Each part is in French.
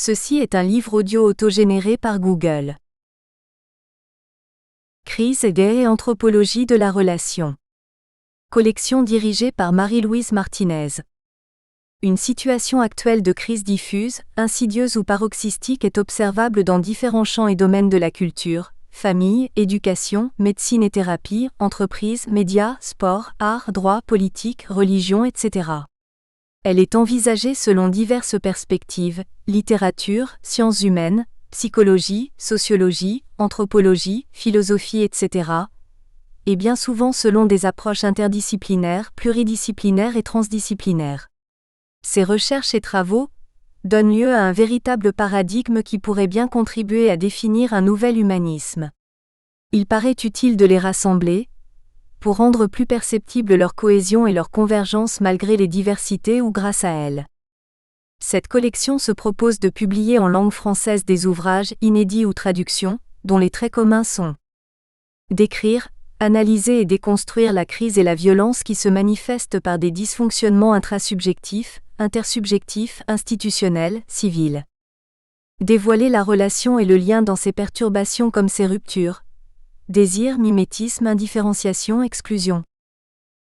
Ceci est un livre audio autogénéré par Google. Crise et anthropologie de la relation. Collection dirigée par Marie-Louise Martinez. Une situation actuelle de crise diffuse, insidieuse ou paroxystique est observable dans différents champs et domaines de la culture, famille, éducation, médecine et thérapie, entreprise, médias, sport, art, droit, politique, religion, etc. Elle est envisagée selon diverses perspectives, littérature, sciences humaines, psychologie, sociologie, anthropologie, philosophie, etc. et bien souvent selon des approches interdisciplinaires, pluridisciplinaires et transdisciplinaires. Ces recherches et travaux donnent lieu à un véritable paradigme qui pourrait bien contribuer à définir un nouvel humanisme. Il paraît utile de les rassembler, pour rendre plus perceptible leur cohésion et leur convergence malgré les diversités ou grâce à elles. Cette collection se propose de publier en langue française des ouvrages inédits ou traductions, dont les traits communs sont décrire, analyser et déconstruire la crise et la violence qui se manifestent par des dysfonctionnements intrasubjectifs, intersubjectifs, institutionnels, civils. Dévoiler la relation et le lien dans ses perturbations comme ses ruptures. Désir, mimétisme, indifférenciation, exclusion.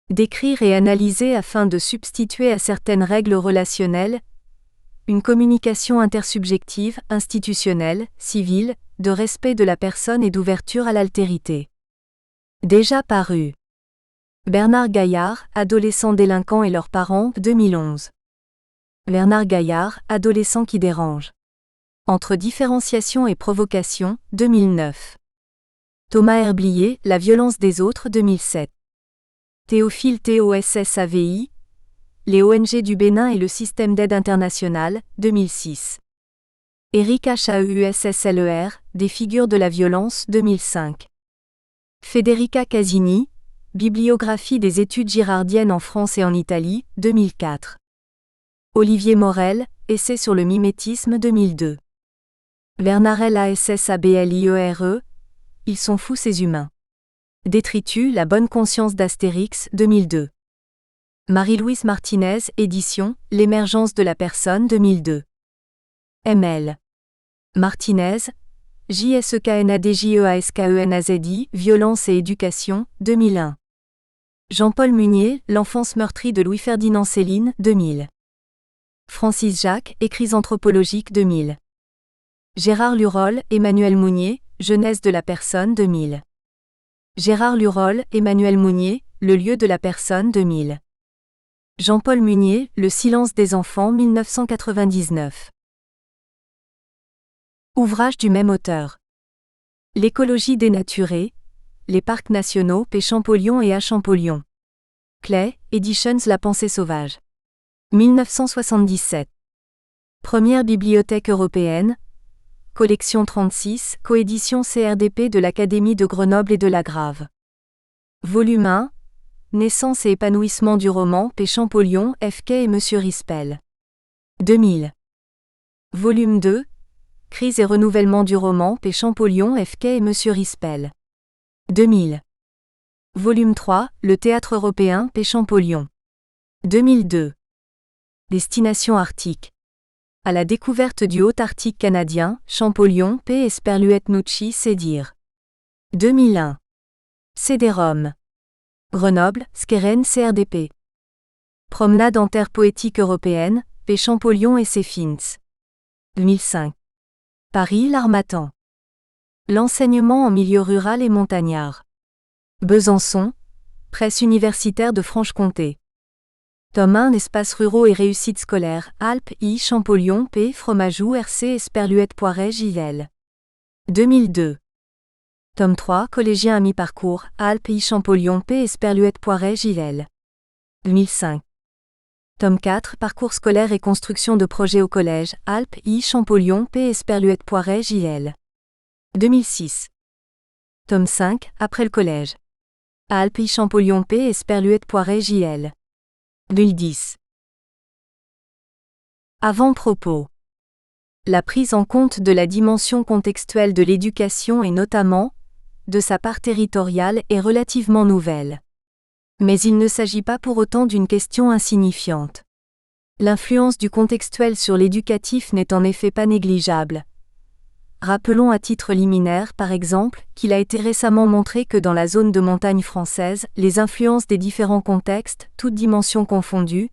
Décrire et analyser afin de substituer à certaines règles relationnelles une communication intersubjective, institutionnelle, civile, de respect de la personne et d'ouverture à l'altérité. Déjà paru. Bernard Gaillard, Adolescents délinquants et leurs parents, 2011. Bernard Gaillard, Adolescents qui dérangent. Entre différenciation et provocation, 2009. Thomas Herblier, La violence des autres, 2007. Théophile TOSSAVI, Les ONG du Bénin et le système d'aide internationale, 2006. Éric HAEUSSLER, Des figures de la violence, 2005. Federica Casini, Bibliographie des études girardiennes en France et en Italie, 2004. Olivier Morel, Essai sur le mimétisme, 2002. Bernard LASSABLIERE, Ils sont fous ces humains. Détritus, La bonne conscience d'Astérix, 2002. Marie-Louise Martinez, édition, L'émergence de la personne, 2002. ML. Martinez, JSEKNADJEASKENAZI, Violence et éducation, 2001. Jean-Paul Munier, L'enfance meurtrie de Louis-Ferdinand Céline, 2000. Francis Jacques, Écrits anthropologiques, 2000. Gérard Lurol, Emmanuel Mounier, Jeunesse de la personne, 2000. Gérard Lurol, Emmanuel Mounier, Le lieu de la personne, 2000. Jean-Paul Munier, Le silence des enfants, 1999. Ouvrage du même auteur. L'écologie dénaturée, les parcs nationaux P. Champollion et A. Champollion. Clay, Editions La pensée sauvage. 1977. Première bibliothèque européenne. Collection 36, coédition CRDP de l'Académie de Grenoble et de la Grave. Volume 1. Naissance et épanouissement du roman P. Champollion, F.K. et Monsieur Rispel. 2000. Volume 2. Crise et renouvellement du roman P. Champollion, F.K. et Monsieur Rispel. 2000. Volume 3. Le théâtre européen P. Champollion. 2002. Destination Arctique. À la découverte du Haut-Arctique canadien, Champollion, P. Esperluette-Nucci, Cédire. 2001. CD-ROM. Grenoble, Skeren, CRDP. Promenade en terre poétique européenne, P. Champollion et ses Fins. 2005. Paris, l'Harmattan. L'enseignement en milieu rural et montagnard. Besançon, Presse universitaire de Franche-Comté. Tome 1 Espaces ruraux et réussite scolaire, Alpes, I. Champollion, P. Fromageau, RC. Esperluette Poiret, JL. 2002. Tome 3 Collégien à mi-parcours, Alpes, I. Champollion, P. Esperluette Poiret, JL. 2005. Tome 4 Parcours scolaire et construction de projets au collège, Alpes, I. Champollion, P. Esperluette Poiret, JL. 2006. Tome 5 Après le collège. Alpes, I. Champollion, P. Esperluette Poiret, JL. 2010. Avant-propos. La prise en compte de la dimension contextuelle de l'éducation et notamment de sa part territoriale est relativement nouvelle. Mais il ne s'agit pas pour autant d'une question insignifiante. L'influence du contextuel sur l'éducatif n'est en effet pas négligeable. Rappelons à titre liminaire, par exemple, qu'il a été récemment montré que dans la zone de montagne française, les influences des différents contextes, toutes dimensions confondues,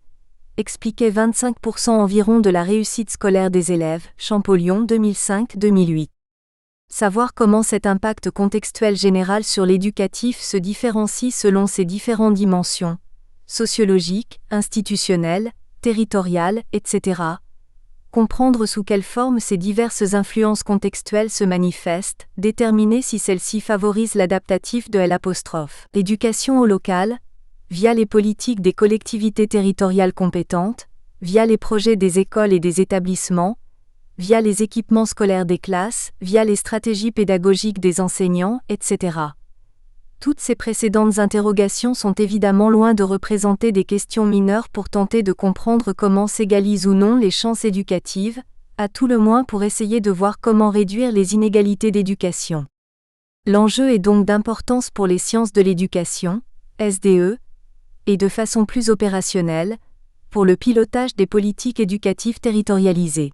expliquaient 25% environ de la réussite scolaire des élèves. Champollion 2005-2008. Savoir comment cet impact contextuel général sur l'éducatif se différencie selon ses différentes dimensions, sociologiques, institutionnelles, territoriales, etc. Comprendre sous quelle forme ces diverses influences contextuelles se manifestent, déterminer si celles-ci favorisent l'adaptatif de L'. L'éducation au local, via les politiques des collectivités territoriales compétentes, via les projets des écoles et des établissements, via les équipements scolaires des classes, via les stratégies pédagogiques des enseignants, etc. Toutes ces précédentes interrogations sont évidemment loin de représenter des questions mineures pour tenter de comprendre comment s'égalisent ou non les chances éducatives, à tout le moins pour essayer de voir comment réduire les inégalités d'éducation. L'enjeu est donc d'importance pour les sciences de l'éducation, SDE, et de façon plus opérationnelle, pour le pilotage des politiques éducatives territorialisées.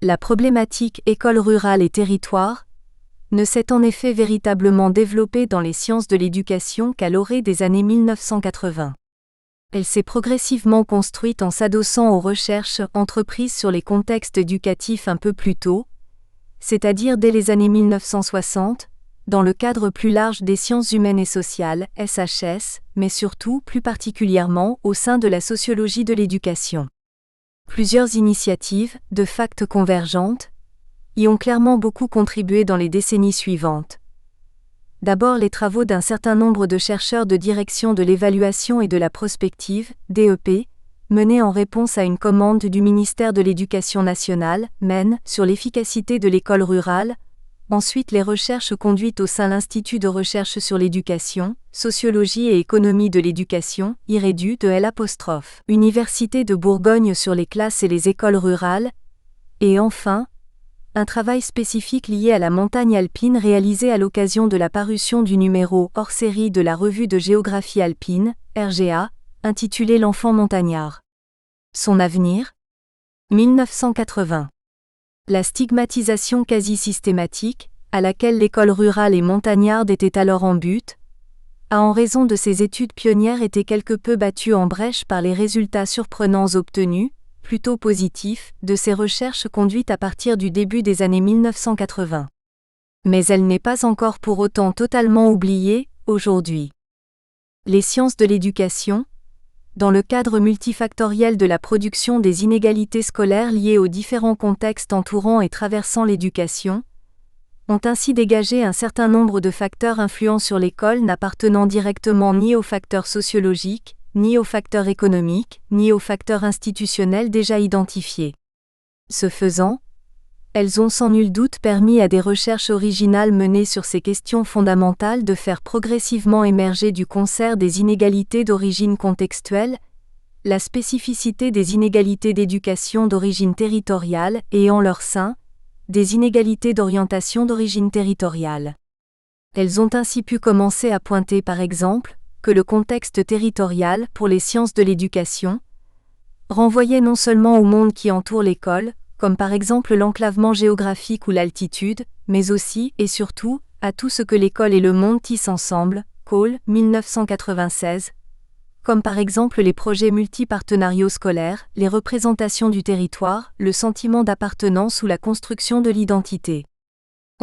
La problématique école rurale et territoire ne s'est en effet véritablement développée dans les sciences de l'éducation qu'à l'orée des années 1980. Elle s'est progressivement construite en s'adossant aux recherches entreprises sur les contextes éducatifs un peu plus tôt, c'est-à-dire dès les années 1960, dans le cadre plus large des sciences humaines et sociales, SHS, mais surtout, plus particulièrement, au sein de la sociologie de l'éducation. Plusieurs initiatives, de facto convergentes, y ont clairement beaucoup contribué dans les décennies suivantes. D'abord les travaux d'un certain nombre de chercheurs de direction de l'évaluation et de la prospective, DEP, menés en réponse à une commande du ministère de l'Éducation nationale, MEN, sur l'efficacité de l'école rurale, ensuite les recherches conduites au sein de l'Institut de recherche sur l'éducation, sociologie et économie de l'éducation, IREDU de L', Université de Bourgogne sur les classes et les écoles rurales, et enfin, un travail spécifique lié à la montagne alpine réalisé à l'occasion de la parution du numéro hors-série de la Revue de géographie alpine, RGA, intitulé L'enfant montagnard. Son avenir ? 1980. La stigmatisation quasi systématique, à laquelle l'école rurale et montagnarde était alors en but, a en raison de ses études pionnières été quelque peu battue en brèche par les résultats surprenants obtenus, plutôt positif, de ces recherches conduites à partir du début des années 1980. Mais elle n'est pas encore pour autant totalement oubliée, aujourd'hui. Les sciences de l'éducation, dans le cadre multifactoriel de la production des inégalités scolaires liées aux différents contextes entourant et traversant l'éducation, ont ainsi dégagé un certain nombre de facteurs influents sur l'école n'appartenant directement ni aux facteurs sociologiques, ni aux facteurs économiques, ni aux facteurs institutionnels déjà identifiés. Ce faisant, elles ont sans nul doute permis à des recherches originales menées sur ces questions fondamentales de faire progressivement émerger du concert des inégalités d'origine contextuelle, la spécificité des inégalités d'éducation d'origine territoriale et en leur sein, des inégalités d'orientation d'origine territoriale. Elles ont ainsi pu commencer à pointer par exemple, que le contexte territorial, pour les sciences de l'éducation, renvoyait non seulement au monde qui entoure l'école, comme par exemple l'enclavement géographique ou l'altitude, mais aussi, et surtout, à tout ce que l'école et le monde tissent ensemble, Cole, 1996, comme par exemple les projets multipartenariaux scolaires, les représentations du territoire, le sentiment d'appartenance ou la construction de l'identité.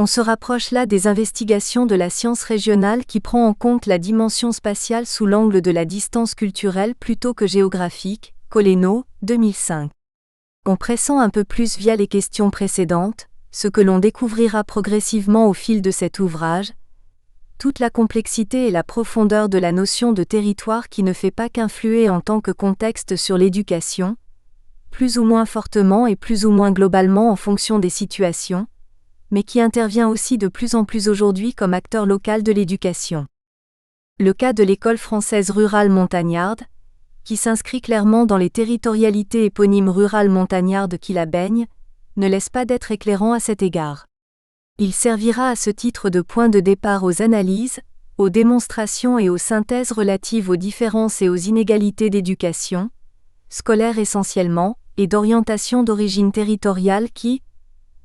On se rapproche là des investigations de la science régionale qui prend en compte la dimension spatiale sous l'angle de la distance culturelle plutôt que géographique, Coleno, 2005. En pressant un peu plus via les questions précédentes, ce que l'on découvrira progressivement au fil de cet ouvrage, toute la complexité et la profondeur de la notion de territoire qui ne fait pas qu'influer en tant que contexte sur l'éducation, plus ou moins fortement et plus ou moins globalement en fonction des situations, mais qui intervient aussi de plus en plus aujourd'hui comme acteur local de l'éducation. Le cas de l'école française rurale montagnarde, qui s'inscrit clairement dans les territorialités éponymes rurales montagnardes qui la baignent, ne laisse pas d'être éclairant à cet égard. Il servira à ce titre de point de départ aux analyses, aux démonstrations et aux synthèses relatives aux différences et aux inégalités d'éducation, scolaires essentiellement, et d'orientation d'origine territoriale qui,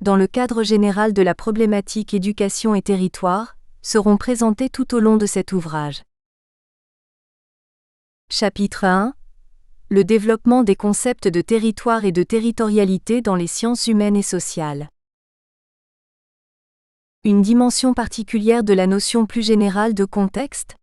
dans le cadre général de la problématique éducation et territoire, seront présentés tout au long de cet ouvrage. Chapitre 1. Le développement des concepts de territoire et de territorialité dans les sciences humaines et sociales. Une dimension particulière de la notion plus générale de contexte.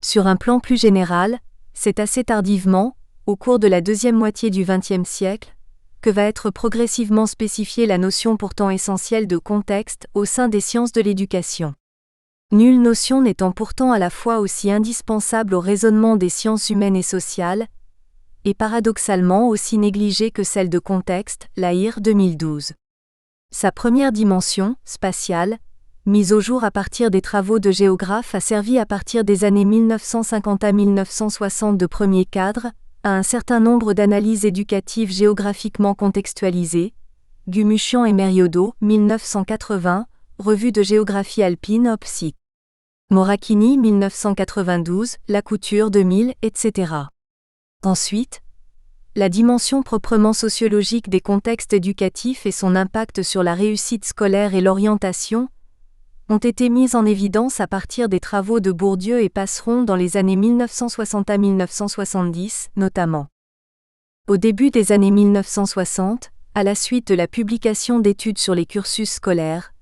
Sur un plan plus général, c'est assez tardivement, au cours de la deuxième moitié du XXe siècle, que va être progressivement spécifiée la notion pourtant essentielle de contexte au sein des sciences de l'éducation. Nulle notion n'étant pourtant à la fois aussi indispensable au raisonnement des sciences humaines et sociales, et paradoxalement aussi négligée que celle de contexte, Lahire 2012. Sa première dimension, spatiale, mise au jour à partir des travaux de géographes a servi à partir des années 1950 à 1960 de premier cadre, à un certain nombre d'analyses éducatives géographiquement contextualisées, Gumuchian et Meriodo, 1980, Revue de géographie alpine OPSI. Moracchini, 1992, Lacouture 2000, etc. Ensuite, la dimension proprement sociologique des contextes éducatifs et son impact sur la réussite scolaire et l'orientation ont été mises en évidence à partir des travaux de Bourdieu et Passeron dans les années 1960 à 1970, notamment. Au début des années 1960, à la suite de la publication d'études sur les cursus scolaires,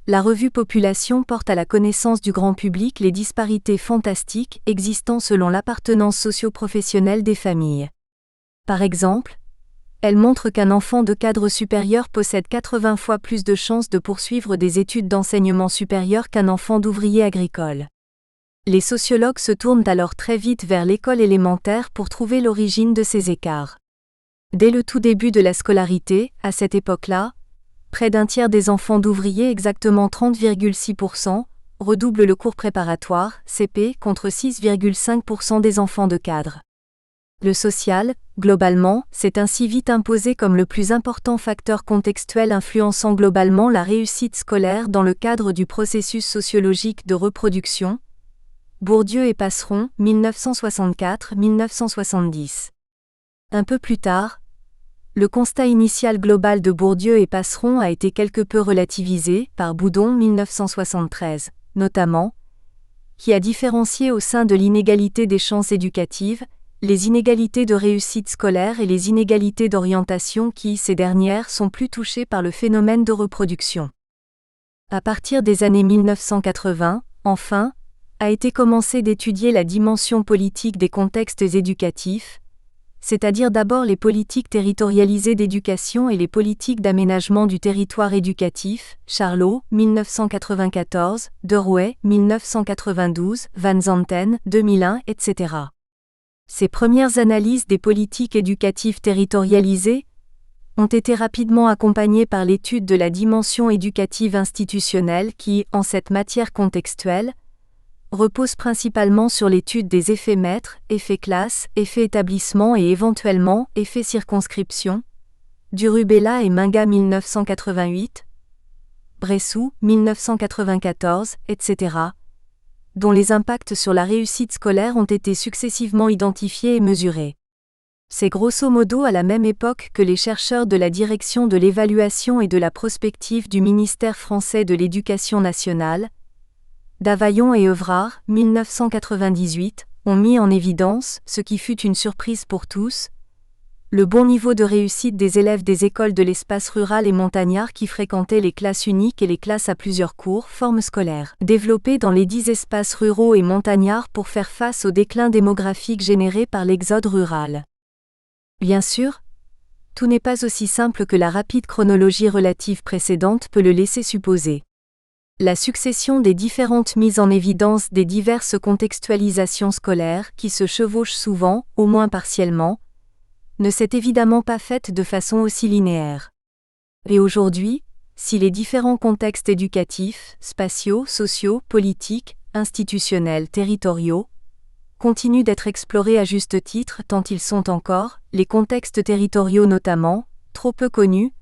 la revue Population porte à la connaissance du grand public les disparités fantastiques existant selon l'appartenance socio-professionnelle des familles. Par exemple, elle montre qu'un enfant de cadre supérieur possède 80 fois plus de chances de poursuivre des études d'enseignement supérieur qu'un enfant d'ouvrier agricole. Les sociologues se tournent alors très vite vers l'école élémentaire pour trouver l'origine de ces écarts. Dès le tout début de la scolarité, à cette époque-là, près d'un tiers des enfants d'ouvriers, exactement 30,6%, redoublent le cours préparatoire, CP, contre 6,5% des enfants de cadre. Le social, globalement, s'est ainsi vite imposé comme le plus important facteur contextuel influençant globalement la réussite scolaire dans le cadre du processus sociologique de reproduction. Bourdieu et Passeron, 1964-1970. Un peu plus tard, le constat initial global de Bourdieu et Passeron a été quelque peu relativisé par Boudon 1973, notamment, qui a différencié au sein de l'inégalité des chances éducatives, les inégalités de réussite scolaire et les inégalités d'orientation qui, ces dernières, sont plus touchées par le phénomène de reproduction. À partir des années 1980, enfin, a été commencé d'étudier la dimension politique des contextes éducatifs, c'est-à-dire d'abord les politiques territorialisées d'éducation et les politiques d'aménagement du territoire éducatif, Charlot, 1994, Derouet, 1992, Van Zanten, 2001, etc. Ces premières analyses des politiques éducatives territorialisées ont été rapidement accompagnées par l'étude de la dimension éducative institutionnelle qui, en cette matière contextuelle, repose principalement sur l'étude des effets maîtres, effets classe, effets établissement et éventuellement effets circonscription. Durubella et Minga 1988, Bressou 1994, etc., dont les impacts sur la réussite scolaire ont été successivement identifiés et mesurés. C'est grosso modo à la même époque que les chercheurs de la Direction de l'évaluation et de la prospective du ministère français de l'Éducation nationale, Davaillon et Evrard, 1998, ont mis en évidence, ce qui fut une surprise pour tous, le bon niveau de réussite des élèves des écoles de l'espace rural et montagnard qui fréquentaient les classes uniques et les classes à plusieurs cours, formes scolaires, développées dans les 10 espaces ruraux et montagnards pour faire face au déclin démographique généré par l'exode rural. Bien sûr, tout n'est pas aussi simple que la rapide chronologie relative précédente peut le laisser supposer. La succession des différentes mises en évidence des diverses contextualisations scolaires qui se chevauchent souvent, au moins partiellement, ne s'est évidemment pas faite de façon aussi linéaire. Et aujourd'hui, si les différents contextes éducatifs, spatiaux, sociaux, politiques, institutionnels, territoriaux, continuent d'être explorés à juste titre tant ils sont encore, les contextes territoriaux notamment, trop peu connus,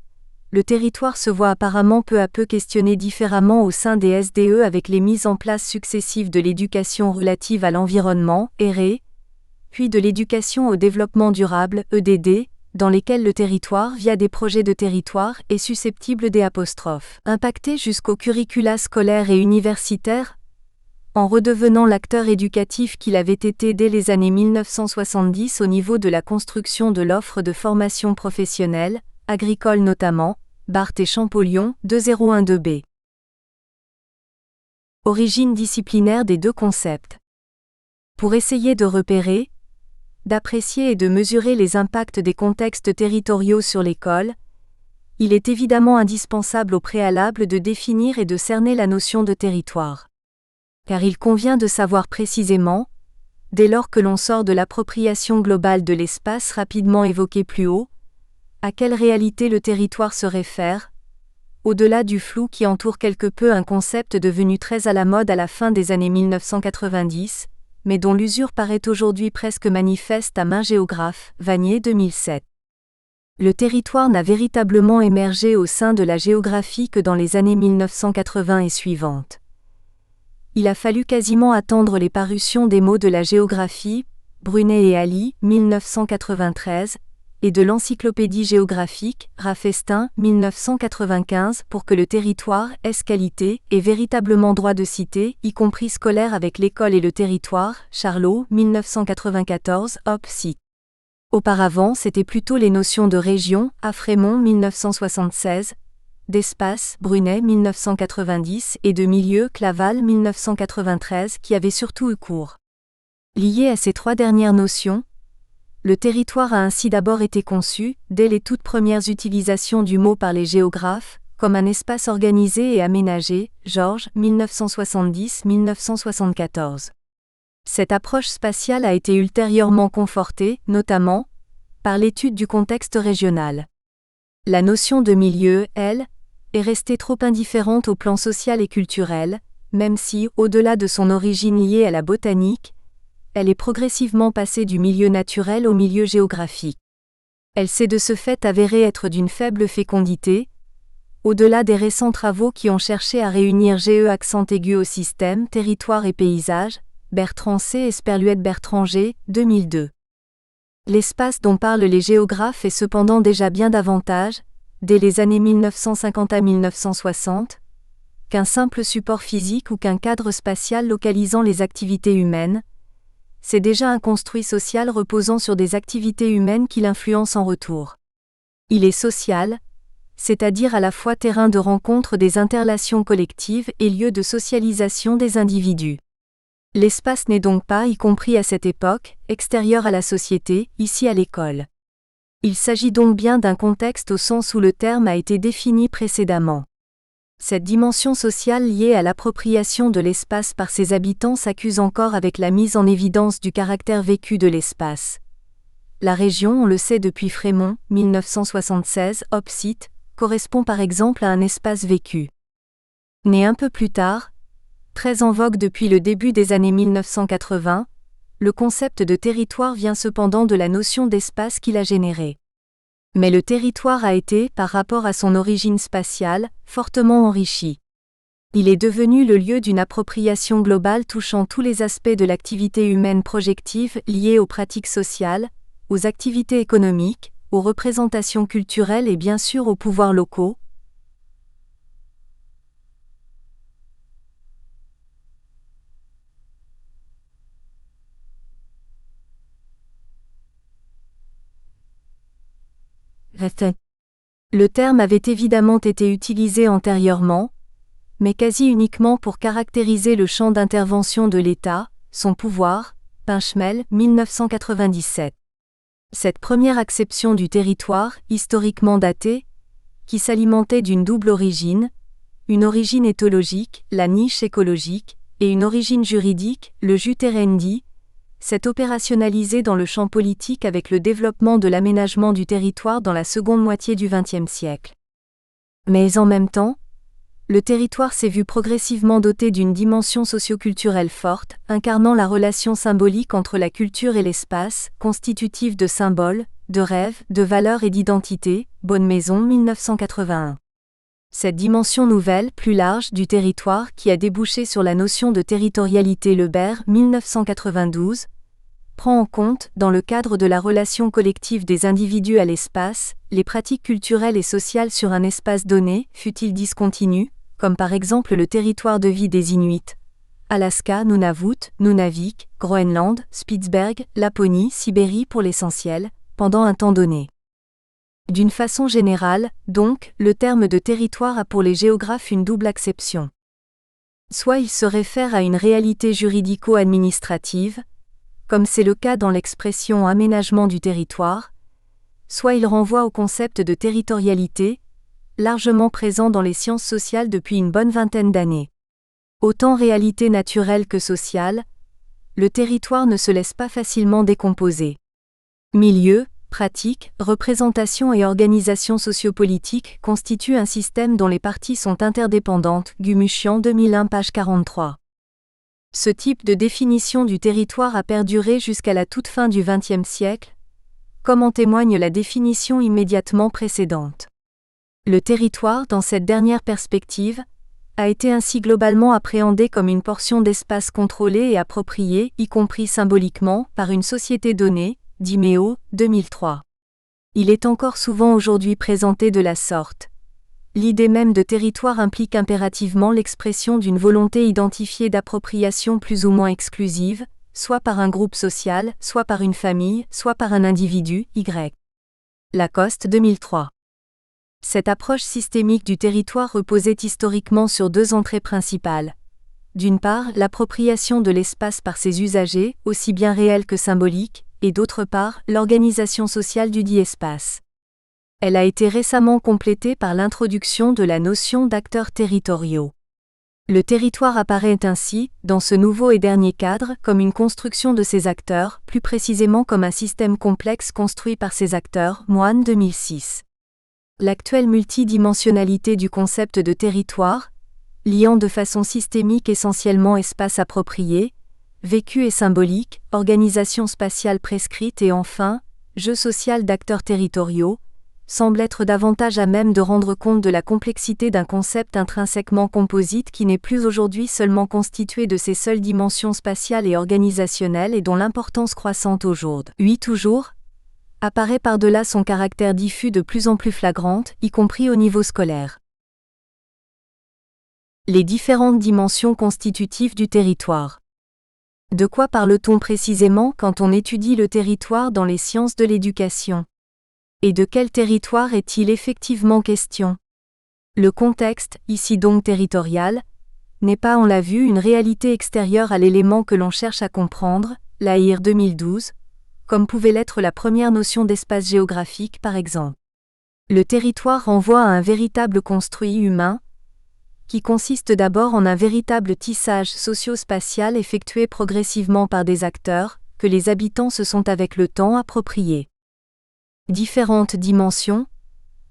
le territoire se voit apparemment peu à peu questionné différemment au sein des SDE avec les mises en place successives de l'éducation relative à l'environnement, ERE, puis de l'éducation au développement durable, EDD, dans lesquels le territoire, via des projets de territoire, est susceptible d'impacter jusqu'au curricula scolaire et universitaire, en redevenant l'acteur éducatif qu'il avait été dès les années 1970 au niveau de la construction de l'offre de formation professionnelle, agricole notamment, Barthes et Champollion, 2012b. Origine disciplinaire des deux concepts. Pour essayer de repérer, d'apprécier et de mesurer les impacts des contextes territoriaux sur l'école, il est évidemment indispensable au préalable de définir et de cerner la notion de territoire. Car il convient de savoir précisément, dès lors que l'on sort de l'appropriation globale de l'espace rapidement évoquée plus haut, à quelle réalité le territoire se réfère, au-delà du flou qui entoure quelque peu un concept devenu très à la mode à la fin des années 1990, mais dont l'usure paraît aujourd'hui presque manifeste à maint géographe, Vanier 2007. Le territoire n'a véritablement émergé au sein de la géographie que dans les années 1980 et suivantes. Il a fallu quasiment attendre les parutions des mots de la géographie, Brunet et Ali, 1993, et de l'encyclopédie géographique, Raffestin, 1995, pour que le territoire ait qualité et véritablement droit de cité, y compris scolaire avec l'école et le territoire, Charlot, 1994, op. cit. Auparavant, c'était plutôt les notions de région, Affrémont, 1976, d'espace, Brunet, 1990, et de milieu, Claval, 1993, qui avaient surtout eu cours. Liées à ces trois dernières notions, le territoire a ainsi d'abord été conçu, dès les toutes premières utilisations du mot par les géographes, comme un espace organisé et aménagé, Georges, 1970-1974. Cette approche spatiale a été ultérieurement confortée, notamment, par l'étude du contexte régional. La notion de milieu, elle, est restée trop indifférente au plan social et culturel, même si, au-delà de son origine liée à la botanique, elle est progressivement passée du milieu naturel au milieu géographique. Elle s'est de ce fait avérée être d'une faible fécondité, au-delà des récents travaux qui ont cherché à réunir GE accent aigu au système, territoire et paysage, Bertrand C. et Sperluette Bertrand G., 2002. L'espace dont parlent les géographes est cependant déjà bien davantage, dès les années 1950 à 1960, qu'un simple support physique ou qu'un cadre spatial localisant les activités humaines. C'est déjà un construit social reposant sur des activités humaines qui l'influencent en retour. Il est social, c'est-à-dire à la fois terrain de rencontre des interrelations collectives et lieu de socialisation des individus. L'espace n'est donc pas, y compris à cette époque, extérieur à la société, ici à l'école. Il s'agit donc bien d'un contexte au sens où le terme a été défini précédemment. Cette dimension sociale liée à l'appropriation de l'espace par ses habitants s'accuse encore avec la mise en évidence du caractère vécu de l'espace. La région, on le sait depuis Frémont, 1976, op. cit., correspond par exemple à un espace vécu. Né un peu plus tard, très en vogue depuis le début des années 1980, le concept de territoire vient cependant de la notion d'espace qu'il a généré. Mais le territoire a été, par rapport à son origine spatiale, fortement enrichi. Il est devenu le lieu d'une appropriation globale touchant tous les aspects de l'activité humaine projective liée aux pratiques sociales, aux activités économiques, aux représentations culturelles et bien sûr aux pouvoirs locaux. Le terme avait évidemment été utilisé antérieurement, mais quasi uniquement pour caractériser le champ d'intervention de l'État, son pouvoir, Pinchemel, 1997. Cette première acception du territoire, historiquement datée, qui s'alimentait d'une double origine, une origine éthologique, la niche écologique, et une origine juridique, le jus terendi, s'est opérationnalisée dans le champ politique avec le développement de l'aménagement du territoire dans la seconde moitié du XXe siècle. Mais en même temps, le territoire s'est vu progressivement doté d'une dimension socioculturelle forte, incarnant la relation symbolique entre la culture et l'espace, constitutive de symboles, de rêves, de valeurs et d'identité, Bonnemaison 1981. Cette dimension nouvelle, plus large, du territoire qui a débouché sur la notion de territorialité Lebert 1992, prend en compte, dans le cadre de la relation collective des individus à l'espace, les pratiques culturelles et sociales sur un espace donné, fût-il discontinu, comme par exemple le territoire de vie des Inuits, Alaska, Nunavut, Nunavik, Groenland, Spitzberg, Laponie, Sibérie pour l'essentiel, pendant un temps donné. D'une façon générale, donc, le terme de territoire a pour les géographes une double acception. Soit il se réfère à une réalité juridico-administrative, comme c'est le cas dans l'expression aménagement du territoire, soit il renvoie au concept de territorialité, largement présent dans les sciences sociales depuis une bonne vingtaine d'années. Autant réalité naturelle que sociale, le territoire ne se laisse pas facilement décomposer. Milieu, pratique, représentation et organisation sociopolitique constituent un système dont les parties sont interdépendantes. Gumuchian 2001 page 43. Ce type de définition du territoire a perduré jusqu'à la toute fin du XXe siècle, comme en témoigne la définition immédiatement précédente. Le territoire, dans cette dernière perspective, a été ainsi globalement appréhendé comme une portion d'espace contrôlée et appropriée, y compris symboliquement, par une société donnée, dit Méo, 2003. Il est encore souvent aujourd'hui présenté de la sorte. L'idée même de territoire implique impérativement l'expression d'une volonté identifiée d'appropriation plus ou moins exclusive, soit par un groupe social, soit par une famille, soit par un individu, Y. Lacoste 2003. Cette approche systémique du territoire reposait historiquement sur deux entrées principales. D'une part, l'appropriation de l'espace par ses usagers, aussi bien réels que symboliques, et d'autre part, l'organisation sociale du dit espace. Elle a été récemment complétée par l'introduction de la notion d'acteurs territoriaux. Le territoire apparaît ainsi, dans ce nouveau et dernier cadre, comme une construction de ces acteurs, plus précisément comme un système complexe construit par ces acteurs, Moine 2006. L'actuelle multidimensionnalité du concept de territoire, liant de façon systémique essentiellement espace approprié, vécu et symbolique, organisation spatiale prescrite et enfin, jeu social d'acteurs territoriaux, semble être davantage à même de rendre compte de la complexité d'un concept intrinsèquement composite qui n'est plus aujourd'hui seulement constitué de ses seules dimensions spatiales et organisationnelles et dont l'importance croissante aujourd'hui toujours, apparaît par-delà son caractère diffus de plus en plus flagrante, y compris au niveau scolaire. Les différentes dimensions constitutives du territoire. De quoi parle-t-on précisément quand on étudie le territoire dans les sciences de l'éducation ? Et de quel territoire est-il effectivement question ? Le contexte, ici donc territorial, n'est pas, on l'a vu, une réalité extérieure à l'élément que l'on cherche à comprendre, Lahire 2012, comme pouvait l'être la première notion d'espace géographique par exemple. Le territoire renvoie à un véritable construit humain, qui consiste d'abord en un véritable tissage socio-spatial effectué progressivement par des acteurs, que les habitants se sont avec le temps appropriés. Différentes dimensions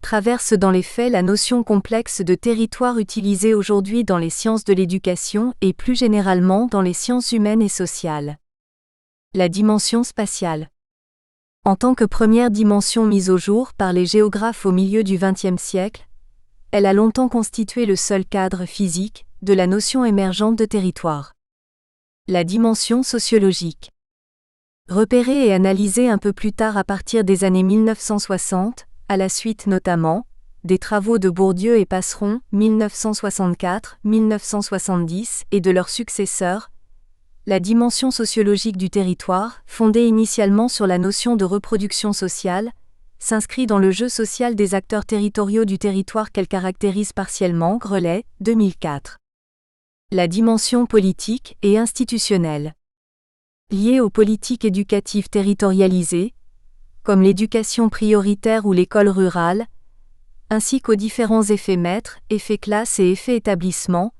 traversent dans les faits la notion complexe de territoire utilisée aujourd'hui dans les sciences de l'éducation et plus généralement dans les sciences humaines et sociales. La dimension spatiale. En tant que première dimension mise au jour par les géographes au milieu du XXe siècle, elle a longtemps constitué le seul cadre physique de la notion émergente de territoire. La dimension sociologique. Repérée et analysée un peu plus tard à partir des années 1960, à la suite notamment des travaux de Bourdieu et Passeron, 1964-1970, et de leurs successeurs, la dimension sociologique du territoire, fondée initialement sur la notion de reproduction sociale, s'inscrit dans le jeu social des acteurs territoriaux du territoire qu'elle caractérise partiellement, Grelet, 2004. La dimension politique et institutionnelle. Liée aux politiques éducatives territorialisées, comme l'éducation prioritaire ou l'école rurale, ainsi qu'aux différents effets maîtres, effets classe et effets établissement,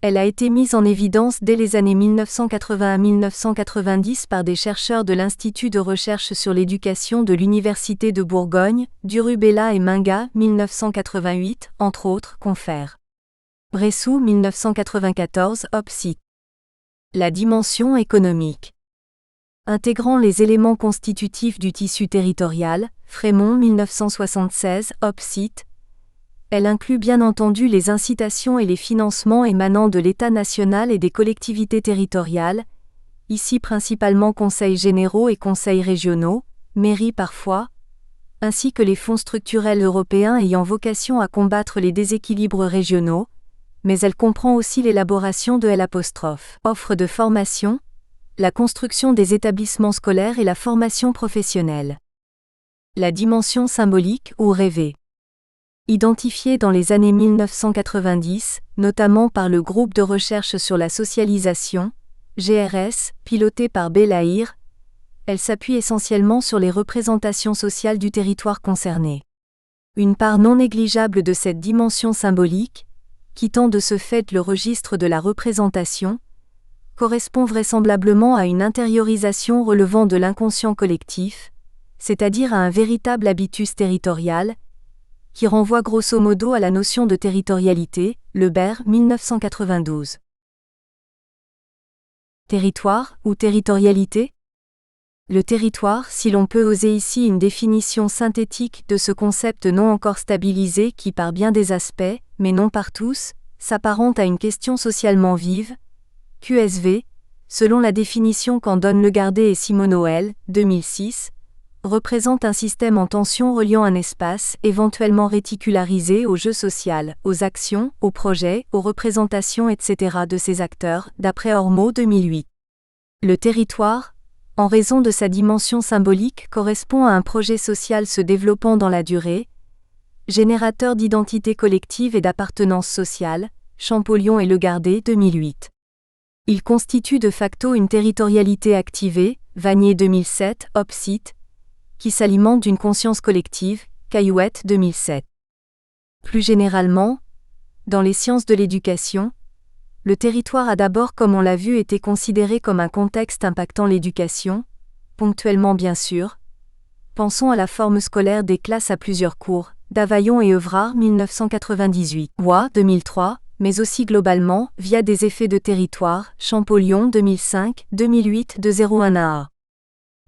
elle a été mise en évidence dès les années 1980-1990 par des chercheurs de l'Institut de recherche sur l'éducation de l'Université de Bourgogne, Durubella et Minga, 1988, entre autres, confèrent. Bressou, 1994, Opsit. La dimension économique. Intégrant les éléments constitutifs du tissu territorial, Frémont, 1976, Opsit. Elle inclut bien entendu les incitations et les financements émanant de l'État national et des collectivités territoriales, ici principalement conseils généraux et conseils régionaux, mairies parfois, ainsi que les fonds structurels européens ayant vocation à combattre les déséquilibres régionaux, mais elle comprend aussi l'élaboration de offres de formation, la construction des établissements scolaires et la formation professionnelle. La dimension symbolique ou rêvée. Identifiée dans les années 1990, notamment par le groupe de recherche sur la socialisation, GRS, piloté par Belaïr, elle s'appuie essentiellement sur les représentations sociales du territoire concerné. Une part non négligeable de cette dimension symbolique, quittant de ce fait le registre de la représentation, correspond vraisemblablement à une intériorisation relevant de l'inconscient collectif, c'est-à-dire à un véritable habitus territorial, qui renvoie grosso modo à la notion de territorialité, Lebert, 1992. Territoire ou territorialité ? Le territoire, si l'on peut oser ici une définition synthétique de ce concept non encore stabilisé qui par bien des aspects, mais non par tous, s'apparente à une question socialement vive, QSV, selon la définition qu'en donnent Legardet et Simon-Noël, 2006, représente un système en tension reliant un espace éventuellement réticularisé au jeu social, aux actions, aux projets, aux représentations etc. de ses acteurs, d'après Ormeau 2008. Le territoire, en raison de sa dimension symbolique, correspond à un projet social se développant dans la durée, générateur d'identité collective et d'appartenance sociale, Champollion et Legardet 2008. Il constitue de facto une territorialité activée, Vanier 2007, Opsite, qui s'alimente d'une conscience collective, Caillouette 2007. Plus généralement, dans les sciences de l'éducation, le territoire a d'abord, comme on l'a vu, été considéré comme un contexte impactant l'éducation, ponctuellement bien sûr. Pensons à la forme scolaire des classes à plusieurs cours, Davaillon et Evrard 1998, Roy 2003, mais aussi globalement, via des effets de territoire, Champollion 2005, 2008 de 01A.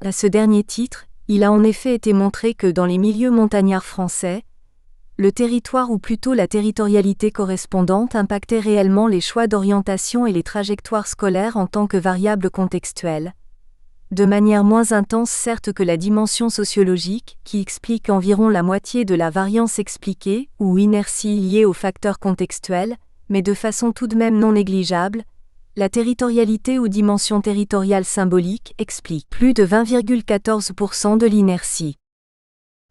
À ce dernier titre, il a en effet été montré que dans les milieux montagnards français, le territoire ou plutôt la territorialité correspondante impactait réellement les choix d'orientation et les trajectoires scolaires en tant que variable contextuelle. De manière moins intense certes que la dimension sociologique, qui explique environ la moitié de la variance expliquée ou inertie liée aux facteurs contextuels, mais de façon tout de même non négligeable, la territorialité ou dimension territoriale symbolique explique plus de 20,14% de l'inertie.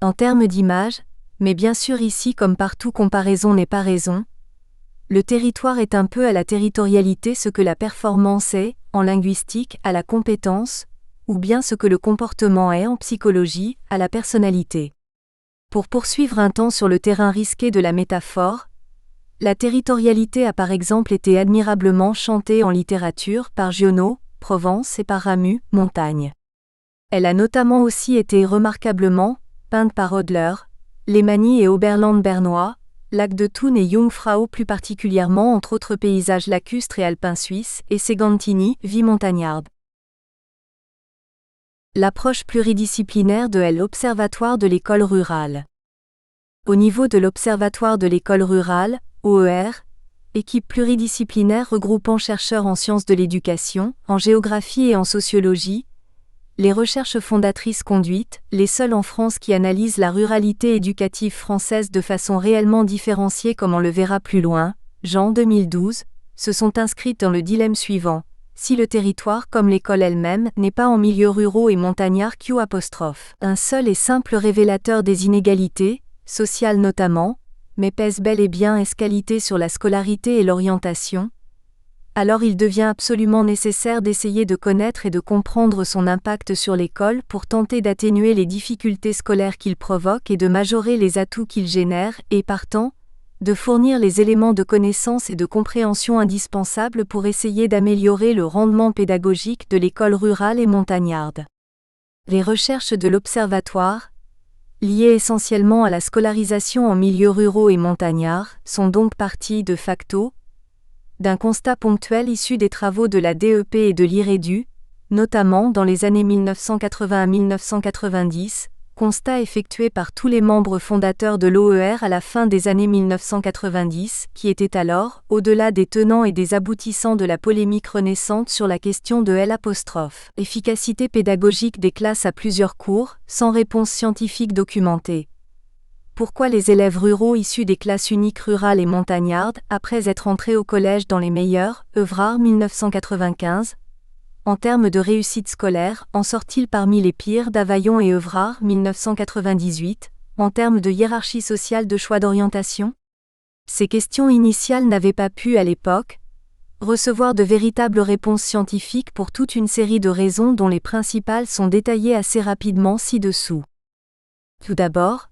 En termes d'image, mais bien sûr ici comme partout comparaison n'est pas raison, le territoire est un peu à la territorialité ce que la performance est, en linguistique, à la compétence, ou bien ce que le comportement est en psychologie, à la personnalité. Pour poursuivre un temps sur le terrain risqué de la métaphore, la territorialité a par exemple été admirablement chantée en littérature par Giono, Provence et par Ramu, Montagne. Elle a notamment aussi été remarquablement peinte par Hodler, Lehmanni et Oberland-Bernois, Lac de Thun et Jungfrau plus particulièrement entre autres paysages lacustres et alpins suisses, et Segantini, vie montagnarde. L'approche pluridisciplinaire de l'Observatoire de l'école rurale. Au niveau de l'Observatoire de l'école rurale, OER, équipe pluridisciplinaire regroupant chercheurs en sciences de l'éducation, en géographie et en sociologie, les recherches fondatrices conduites, les seules en France qui analysent la ruralité éducative française de façon réellement différenciée comme on le verra plus loin, Jean 2012, se sont inscrites dans le dilemme suivant. Si le territoire comme l'école elle-même n'est pas en milieu ruraux et montagnards un seul et simple révélateur des inégalités, sociales notamment, mais pèse bel et bien escalité sur la scolarité et l'orientation, alors il devient absolument nécessaire d'essayer de connaître et de comprendre son impact sur l'école pour tenter d'atténuer les difficultés scolaires qu'il provoque et de majorer les atouts qu'il génère et, partant, de fournir les éléments de connaissance et de compréhension indispensables pour essayer d'améliorer le rendement pédagogique de l'école rurale et montagnarde. Les recherches de l'Observatoire, liées essentiellement à la scolarisation en milieux ruraux et montagnards, sont donc parties de facto d'un constat ponctuel issu des travaux de la DEP et de l'IREDU, notamment dans les années 1980 à 1990, constat effectué par tous les membres fondateurs de l'OER à la fin des années 1990, qui était alors, au-delà des tenants et des aboutissants de la polémique renaissante sur la question de L'. Efficacité pédagogique des classes à plusieurs cours, sans réponse scientifique documentée. Pourquoi les élèves ruraux issus des classes uniques rurales et montagnardes, après être entrés au collège dans les meilleurs, Evrard 1995, en termes de réussite scolaire, en sortent-ils parmi les pires d'Availlon et Evrard 1998, en termes de hiérarchie sociale de choix d'orientation? Ces questions initiales n'avaient pas pu, à l'époque, recevoir de véritables réponses scientifiques pour toute une série de raisons dont les principales sont détaillées assez rapidement ci-dessous. Tout d'abord,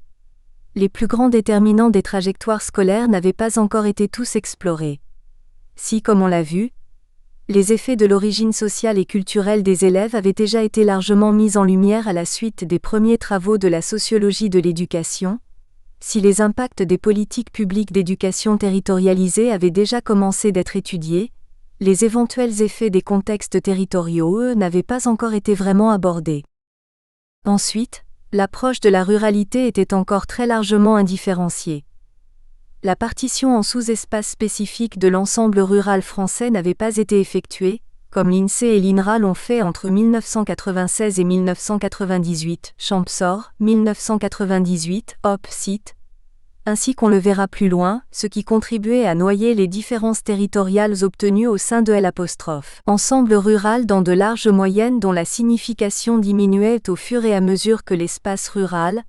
les plus grands déterminants des trajectoires scolaires n'avaient pas encore été tous explorés. Si, comme on l'a vu, les effets de l'origine sociale et culturelle des élèves avaient déjà été largement mis en lumière à la suite des premiers travaux de la sociologie de l'éducation, si les impacts des politiques publiques d'éducation territorialisées avaient déjà commencé d'être étudiés, les éventuels effets des contextes territoriaux, eux, n'avaient pas encore été vraiment abordés. Ensuite, l'approche de la ruralité était encore très largement indifférenciée. La partition en sous-espaces spécifiques de l'ensemble rural français n'avait pas été effectuée, comme l'INSEE et l'INRA l'ont fait entre 1996 et 1998, Champsor, 1998, Op-Cit, ainsi qu'on le verra plus loin, ce qui contribuait à noyer les différences territoriales obtenues au sein de L'. Ensemble rural dans de larges moyennes dont la signification diminuait au fur et à mesure que l'espace rural,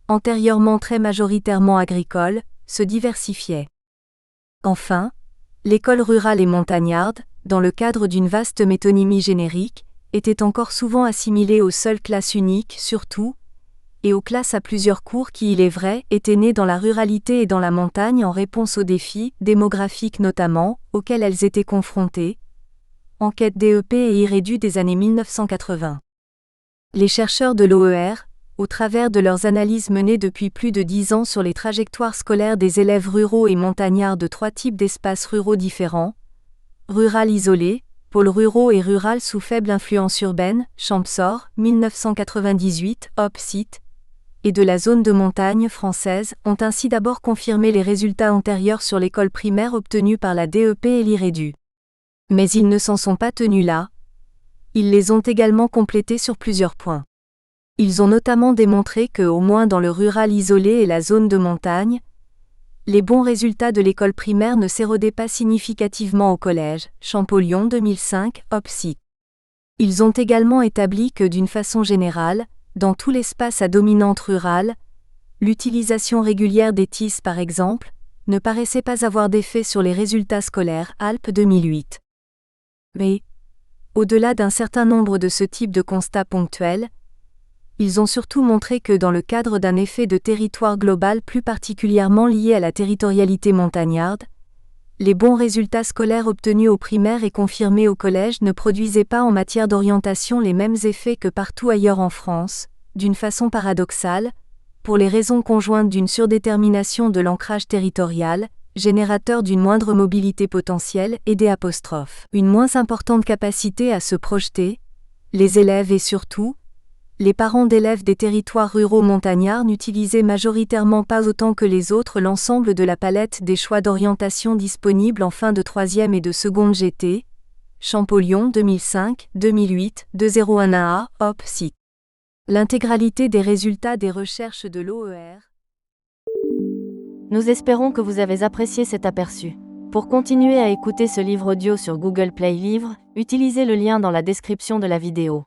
antérieurement très majoritairement agricole, se diversifiait. Enfin, l'école rurale et montagnarde, dans le cadre d'une vaste métonymie générique, était encore souvent assimilée aux seules classes uniques, surtout, et aux classes à plusieurs cours qui, il est vrai, étaient nées dans la ruralité et dans la montagne en réponse aux défis, démographiques notamment, auxquels elles étaient confrontées. Enquête DEP et IREDU des années 1980. Les chercheurs de l'OER, au travers de leurs analyses menées depuis plus de 10 ans sur les trajectoires scolaires des élèves ruraux et montagnards de 3 types d'espaces ruraux différents, rural isolé, pôles ruraux et rural sous faible influence urbaine, Champsor, 1998, Op-Cit, et de la zone de montagne française, ont ainsi d'abord confirmé les résultats antérieurs sur l'école primaire obtenus par la DEP et l'IREDU. Mais ils ne s'en sont pas tenus là. Ils les ont également complétés sur plusieurs points. Ils ont notamment démontré que, au moins dans le rural isolé et la zone de montagne, les bons résultats de l'école primaire ne s'érodaient pas significativement au collège, Champollion 2005, Op-Cit. Ils ont également établi que d'une façon générale, dans tout l'espace à dominante rurale, l'utilisation régulière des TIS par exemple, ne paraissait pas avoir d'effet sur les résultats scolaires, Alpes 2008. Mais, au-delà d'un certain nombre de ce type de constats ponctuels, ils ont surtout montré que dans le cadre d'un effet de territoire global plus particulièrement lié à la territorialité montagnarde, les bons résultats scolaires obtenus au primaire et confirmés au collège ne produisaient pas en matière d'orientation les mêmes effets que partout ailleurs en France, d'une façon paradoxale, pour les raisons conjointes d'une surdétermination de l'ancrage territorial, générateur d'une moindre mobilité potentielle et une moins importante capacité à se projeter, les élèves et surtout, les parents d'élèves des territoires ruraux montagnards n'utilisaient majoritairement pas autant que les autres l'ensemble de la palette des choix d'orientation disponibles en fin de 3e et de seconde GT, Champollion 2005, 2008, 2011A, Op-Cit. L'intégralité des résultats des recherches de l'OER. Nous espérons que vous avez apprécié cet aperçu. Pour continuer à écouter ce livre audio sur Google Play Livres, utilisez le lien dans la description de la vidéo.